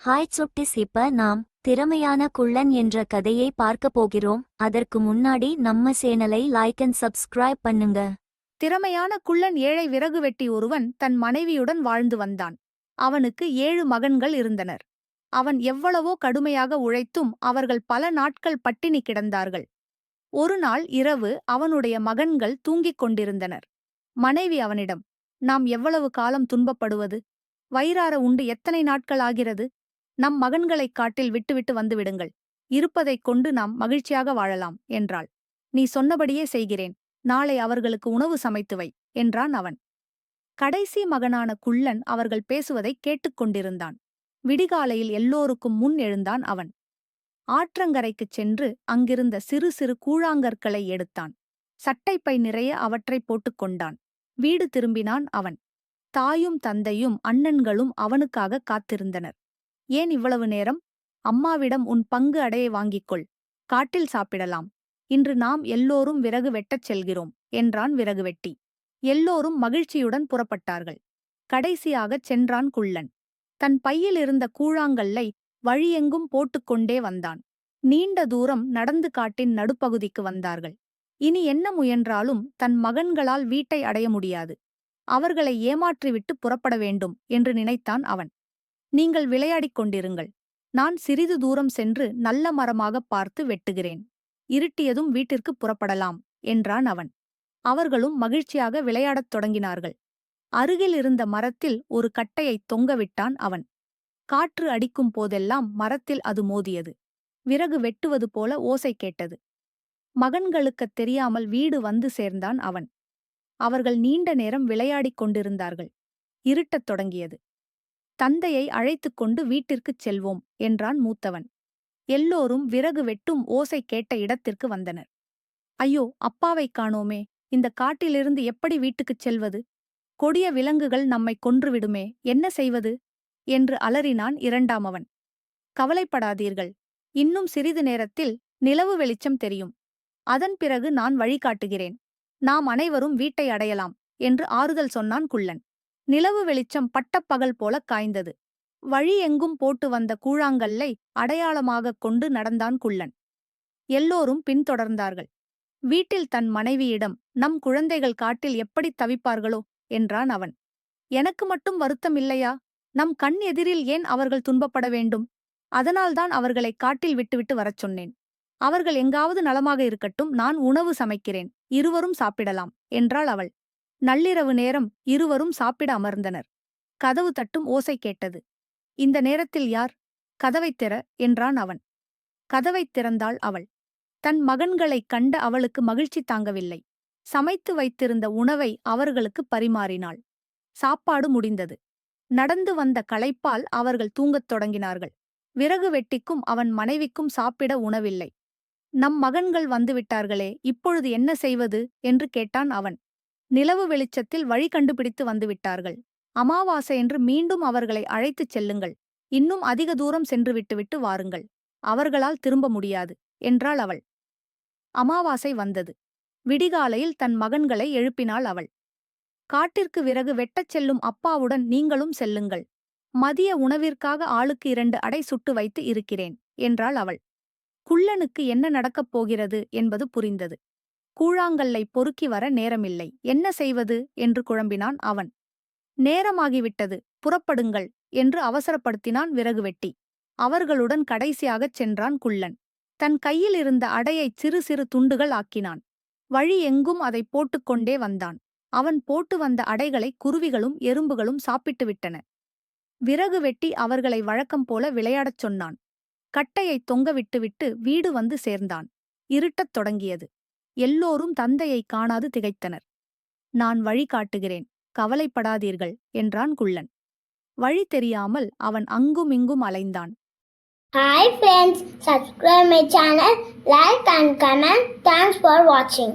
Hi சுட்டிஸ், இப்ப நாம் திறமையான குள்ளன் என்ற கதையை பார்க்க போகிறோம். அதற்கு முன்னாடி நம்ம சேனலை லைக் அண்ட் சப்ஸ்கிரைப் பண்ணுங்க. திறமையான குள்ளன் ஏழை விறகு வெட்டி ஒருவன் தன் மனைவியுடன் வாழ்ந்து வந்தான். அவனுக்கு 7 மகன்கள் இருந்தனர். அவன் எவ்வளவோ கடுமையாக உழைத்தும் அவர்கள் பல நாட்கள் பட்டினி கிடந்தார்கள். ஒரு நாள் இரவு அவனுடைய மகன்கள் தூங்கிக் கொண்டிருந்தனர். மனைவி அவனிடம், நாம் எவ்வளவு காலம் துன்பப்படுவது? வயிறார உண்டு எத்தனை நாட்கள் ஆகிறது? நம் மகன்களைக் காட்டில் விட்டுவிட்டு வந்துவிடுங்கள். இருப்பதைக் கொண்டு நாம் மகிழ்ச்சியாக வாழலாம் என்றாள். நீ சொன்னபடியே செய்கிறேன். நாளை அவர்களுக்கு உணவு சமைத்து வை என்றான் அவன். கடைசி மகனான குள்ளன் அவர்கள் பேசுவதைக் கேட்டுக்கொண்டிருந்தான். விடிகாலையில் எல்லோருக்கும் முன் எழுந்தான் அவன். ஆற்றங்கரைக்குச் சென்று அங்கிருந்த சிறு சிறு கூழாங்கற்களை எடுத்தான். சட்டைப்பை நிறைய அவற்றை போட்டுக்கொண்டான். வீடு திரும்பினான் அவன். தாயும் தந்தையும் அண்ணன்களும் அவனுக்காக காத்திருந்தனர். ஏன் இவ்வளவு நேரம்? அம்மாவிடம் உன் பங்கு அடையை வாங்கிக்கொள். காட்டில் சாப்பிடலாம். இன்று நாம் எல்லோரும் விறகு வெட்டச் செல்கிறோம் என்றான் விறகு வெட்டி. எல்லோரும் மகிழ்ச்சியுடன் புறப்பட்டார்கள். கடைசியாகச் சென்றான் குள்ளன். தன் பையில் இருந்த கூழாங்கல்லை வழியெங்கும் போட்டுக்கொண்டே வந்தான். நீண்ட தூரம் நடந்து காட்டின் நடுப்பகுதிக்கு வந்தார்கள். இனி என்ன முயன்றாலும் தன் மகன்களால் வீட்டை அடைய முடியாது. அவர்களை ஏமாற்றிவிட்டு புறப்பட வேண்டும் என்று நினைத்தான் அவன். நீங்கள் விளையாடிக் கொண்டிருங்கள். நான் சிறிது தூரம் சென்று நல்ல மரமாகப் பார்த்து வெட்டுகிறேன். இருட்டியதும் வீட்டிற்குப் புறப்படலாம் என்றான் அவன். அவர்களும் மகிழ்ச்சியாக விளையாடத் தொடங்கினார்கள். அருகில் இருந்த மரத்தில் ஒரு கட்டையைத் தொங்கவிட்டான் அவன். காற்று அடிக்கும் போதெல்லாம் மரத்தில் அது மோதியது. விறகு வெட்டுவது போல ஓசை கேட்டது. மகன்களுக்குத் தெரியாமல் வீடு வந்து சேர்ந்தான் அவன். அவர்கள் நீண்ட நேரம் விளையாடிக் கொண்டிருந்தார்கள். இருட்டத் தொடங்கியது. தந்தையை அழைத்துக் கொண்டு வீட்டிற்குச் செல்வோம் என்றான் மூத்தவன். எல்லோரும் விறகு வெட்டும் ஓசை கேட்ட இடத்திற்கு வந்தனர். ஐயோ, அப்பாவைக் காணோமே! இந்த காட்டிலிருந்து எப்படி வீட்டுக்குச் செல்வது? கொடிய விலங்குகள் நம்மை கொன்றுவிடுமே, என்ன செய்வது? என்று அலறினான் இரண்டாமவன். கவலைப்படாதீர்கள். இன்னும் சிறிது நேரத்தில் நிலவு வெளிச்சம் தெரியும். அதன் பிறகு நான் வழிகாட்டுகிறேன். நாம் அனைவரும் வீட்டை அடையலாம் என்று ஆறுதல் சொன்னான் குள்ளன். நிலவு வெளிச்சம் பட்டப்பகல் போலக் காய்ந்தது. வழி எங்கும் போட்டு வந்த கூழாங்கல்லை அடையாளமாகக் கொண்டு நடந்தான் குள்ளன். எல்லோரும் பின்தொடர்ந்தார்கள். வீட்டில் தன் மனைவியிடம், நம் குழந்தைகள் காட்டில் எப்படித் தவிப்பார்களோ என்றான் அவன். எனக்கு மட்டும் வருத்தம் இல்லையா? நம் கண் எதிரில் ஏன் அவர்கள் துன்பப்பட வேண்டும்? அதனால்தான் அவர்களை காட்டில் விட்டுவிட்டு வரச் சொன்னேன். அவர்கள் எங்காவது நலமாக இருக்கட்டும், நான் உணவு சமைக்கிறேன். இருவரும் சாப்பிடலாம் என்றாள் அவள். நள்ளிரவு நேரம் இருவரும் சாப்பிட அமர்ந்தனர். கதவு தட்டும் ஓசை கேட்டது. இந்த நேரத்தில் யார்? கதவைத் திற என்றான் அவன். கதவைத் திறந்தாள் அவள். தன் மகன்களைக் கண்ட அவளுக்கு மகிழ்ச்சி தாங்கவில்லை. சமைத்து வைத்திருந்த உணவை அவர்களுக்கு பரிமாறினாள். சாப்பாடு முடிந்தது. நடந்து வந்த களைப்பால் அவர்கள் தூங்கத் தொடங்கினார்கள். விறகு வெட்டிக்கும் அவன் மனைவிக்கும் சாப்பிட உணவில்லை. நம் மகன்கள் வந்துவிட்டார்களே, இப்பொழுது என்ன செய்வது என்று கேட்டான் அவன். நிலவு வெளிச்சத்தில் வழி கண்டுபிடித்து வந்துவிட்டார்கள். அமாவாசையன்று மீண்டும் அவர்களை அழைத்துச் செல்லுங்கள். இன்னும் அதிக தூரம் சென்று விட்டுவிட்டு வாருங்கள். அவர்களால் திரும்ப முடியாது என்றாள் அவள். அமாவாசை வந்தது. விடிகாலையில் தன் மகன்களை எழுப்பினாள் அவள். காட்டிற்கு விறகு வெட்டச் செல்லும் அப்பாவுடன் நீங்களும் செல்லுங்கள். மதிய உணவிற்காக ஆளுக்கு 2 அடை சுட்டு வைத்து இருக்கிறேன் என்றாள் அவள். குள்ளனுக்கு என்ன நடக்கப் போகிறது என்பது புரிந்தது. கூழாங்கல்லை பொறுக்கி வர நேரமில்லை. என்ன செய்வது என்று குழம்பினான் அவன். நேரமாகிவிட்டது, புறப்படுங்கள் என்று அவசரப்படுத்தினான் விறகு வெட்டி. அவர்களுடன் கடைசியாகச் சென்றான் குள்ளன். தன் கையில் இருந்த அடையைச் சிறு சிறு துண்டுகள் ஆக்கினான். வழி எங்கும் அதை போட்டுக்கொண்டே வந்தான். அவன் போட்டு வந்த அடைகளை குருவிகளும் எறும்புகளும் சாப்பிட்டு விட்டன. விறகு வெட்டி அவர்களை வழக்கம் போல விளையாடச் சொன்னான். கட்டையைத் தொங்கவிட்டுவிட்டு வீடு வந்து சேர்ந்தான். இருட்டத் தொடங்கியது. எல்லோரும் தந்தையை காணாது திகைத்தனர். நான் வழி காட்டுகிறேன், கவலைப்படாதீர்கள் என்றான் குள்ளன். வழி தெரியாமல் அவன் அங்குமிங்கும் அலைந்தான். Hi friends, subscribe my channel, like and comment. Thanks for watching.